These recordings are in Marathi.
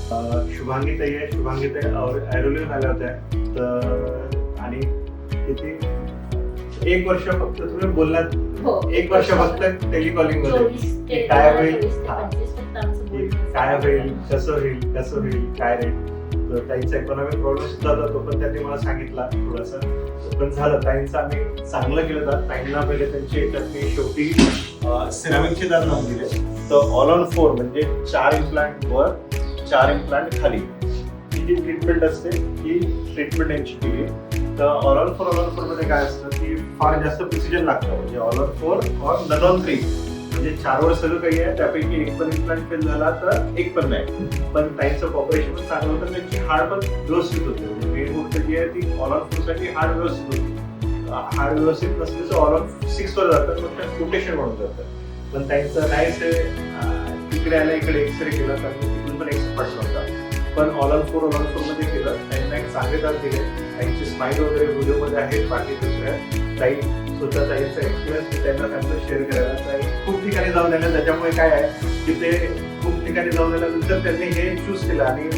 शुभांगी ताई आहे. शुभांगी ताई ऐरोलीहून आल्या होत्या. तर आणि किती 1 वर्ष फक्त तुम्ही बोललात. हो. 1 वर्ष फक्त टेलिकॉलिंग मध्ये काय होईल, काय होईल, कसं होईल काय रे. तर ताईंचा इकॉनॉमिक प्रॉब्लेम सुद्धा होता, तो पण त्यांनी मला सांगितला थोडासा. पण झालं ताईंचं आम्ही चांगलं केलं. तर ताईंना पहिले त्यांची याच्यात मी शेवटी सिरामिकचे दात लावून दिले. तर ऑल ऑन 4 म्हणजे 4 इम्प्लांट वर 4 इम्प्लांट खाली ही जी ट्रीटमेंट असते ही ट्रीटमेंट यांची केली. तर ऑल ऑन 4 मध्ये काय असतं की फार जास्त प्रिसिजन लागतं. म्हणजे ऑल ऑन 4 और नन ऑन 3 म्हणजे 4 वर सगळं काही आहे. त्यापैकी एक पण इम्प्लांट फेल झाला तर एक पण नाही. पण ताईंचं ऑपरेशन पण चांगलं होतं. त्यांची हाड पण व्यवस्थित होते. म्हणजे मेन गोष्ट जी आहे ती ऑल ऑन 4 साठी हाड व्यवस्थित होती. हाड व्यवस्थित नसले तर ऑल ऑन 6 वर जातं, फक्त रोटेशन म्हणून जातं. पण त्यांचं नाहीच तिकडे आलं, इकडे एक्सरे केला, तिकडून पण एक्सपर्ट नव्हता. पण ऑल ऑन 4 मध्ये केलं. त्यांना एक चांगले दात दिले. त्यांची स्माईल वगैरे व्हिडिओमध्ये आहेत. बाकी दुसऱ्या ताई स्वतः ताईंचा एक्सपिरियन्स मी त्यांना त्यांचं शेअर करायला. ताई खूप ठिकाणी जाऊन आल्या. त्याच्यामुळे काय आहे की ते खूप ठिकाणी जाऊन आल्यानंतर त्यांनी हे चूज केलं. आणि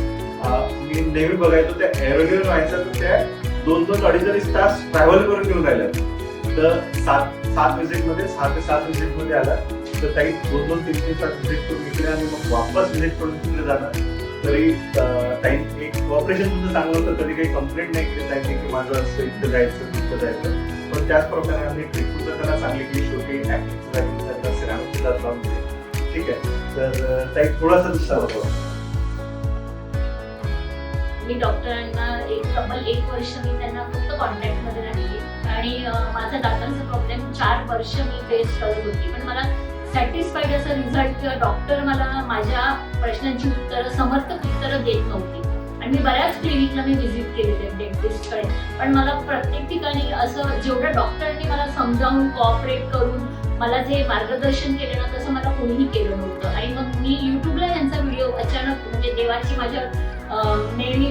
मी नेहमी बघायचो त्या ऐरोलीवर व्हायचं तर त्या 2-2 अडीच तास ट्रॅव्हल करून घेऊन राहिल्या. तर 7 व्हिजिटमध्ये 6 ते 7 व्हिजिटमध्ये आला. तर ताई 2-2, 3-3 तास व्हिजिट करून इकडे आणि मग वापस व्हिजिट करून तिकडे जाणार. तरी ताई एक ऑपरेशन तुमचं चांगलं होतं. तरी काही कंप्लेंट नाही केली ताईंनी की माझं असं इथं जायचं तिथं जायचं. पण त्याचप्रकारे आम्ही ट्रीटमेंट त्यांना चांगली केली. शेवटी त्यांना सिरामिकचे दात लावून दिले. ठीक आहे. तर ताई थोडासा दुसरा होतो. मी डॉक्टरांना तब्बल 1 वर्ष मी त्यांना फक्त कॉन्टॅक्टमध्ये राहिली आणि माझा दातांचा प्रॉब्लेम 4 वर्ष मी फेस करत होती. पण मला सॅटिस्फाईड असा रिझल्ट किंवा डॉक्टर मला माझ्या प्रश्नांची उत्तरं समर्पक उत्तरं देत नव्हती. आणि मी बऱ्याच क्लिनिकला मी व्हिजिट केलेले डेंटिस्टकडे. पण मला प्रत्येक ठिकाणी असं जेवढं डॉक्टरांनी मला समजावून कोऑपरेट करून मला जे मार्गदर्शन केलं ना तसं मला कोणीही केलं नव्हतं. आणि मग मी युट्यूबला यांचा व्हिडिओ अचानक म्हणजे देवाची माझ्या नेहमी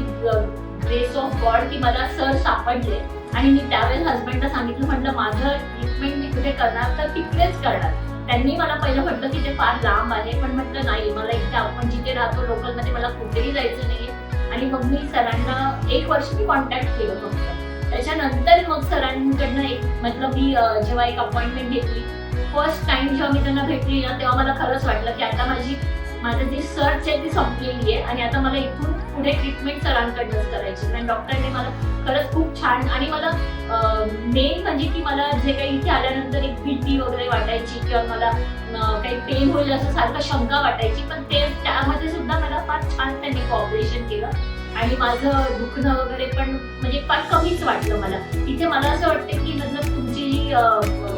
ग्रेस ऑफ गॉड की मला सर सापडले. आणि मी त्यावेळेस हजबंडला सांगितलं, म्हटलं माझं ट्रीटमेंट मी कुठे करणार तर तिकडेच करणार. त्यांनी मला पहिलं म्हटलं की ते फार लांब आहे. पण म्हटलं नाही, मला इथे आपण जिथे राहतो लोकलमध्ये मला कुठेही जायचं नाही. आणि मग मी सरांना 1 वर्ष मी कॉन्टॅक्ट केलं फक्त. त्याच्यानंतर मग सरांकडनं एक मतलब मी जेव्हा एक अपॉइंटमेंट घेतली फर्स्ट टाइम जेव्हा मी त्यांना भेटली ना तेव्हा मला खरंच वाटलं की आता माझं जी सर्च आहे ती संपलेली आहे आणि आता मला इथून पुढे ट्रीटमेंट सरांकडनंच करायची. आणि डॉक्टरने मला खरंच खूप छान. आणि मला मेन म्हणजे की मला जे काही इथे आल्यानंतर एक भीती वगैरे वाटायची किंवा मला काही पेन होईल असं सारखं शंका वाटायची. पण त्यामध्ये सुद्धा मला फार छान त्यांनी कॉपरेशन केलं. आणि माझं दुखणं वगैरे पण म्हणजे फार कमीच वाटलं मला. इथे मला असं वाटतं की मतलब तुमची जी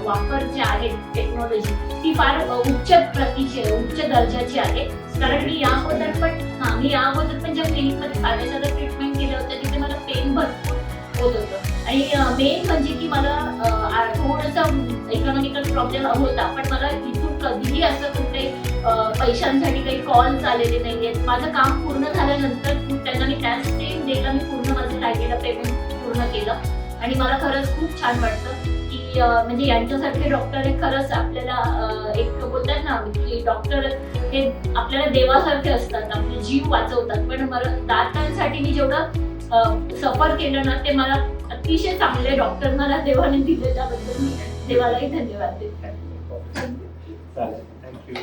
वापर जे आहे टेक्नॉलॉजी ती फार उच्च प्रतीची आहे, उच्च दर्जाची आहे. कारण मी या अगोदर पण ज्या क्लिनिकमध्ये साधं ट्रीटमेंट केलं होतं तिथे मला पेन भरपूर होत होतं. आणि मेन म्हणजे की मला थोडासा इकॉनॉमिकल प्रॉब्लेम होता. पण मला इथून कधीही असं कुठे पैशांसाठी काही कॉल्स आलेले नाही आहेत. माझं काम पूर्ण झाल्यानंतर त्यांना मी त्याच टाइम दिला, मी पूर्ण माझं राहिलेलं पेमेंट पूर्ण केलं. आणि मला खरंच खूप छान वाटतं की म्हणजे यांच्यासारखे डॉक्टर हे खरंच आपल्याला एक बोलतात ना की डॉक्टर हे आपल्याला देवासारखे असतात, आपले जीव वाचवतात. पण मला दातांसाठी मी जेवढं सफर केलं ना ते मला अतिशय चांगले डॉक्टर मला देवाने दिले. त्याबद्दल मी देवालाही धन्यवाद देते. चालेल. थँक्यू.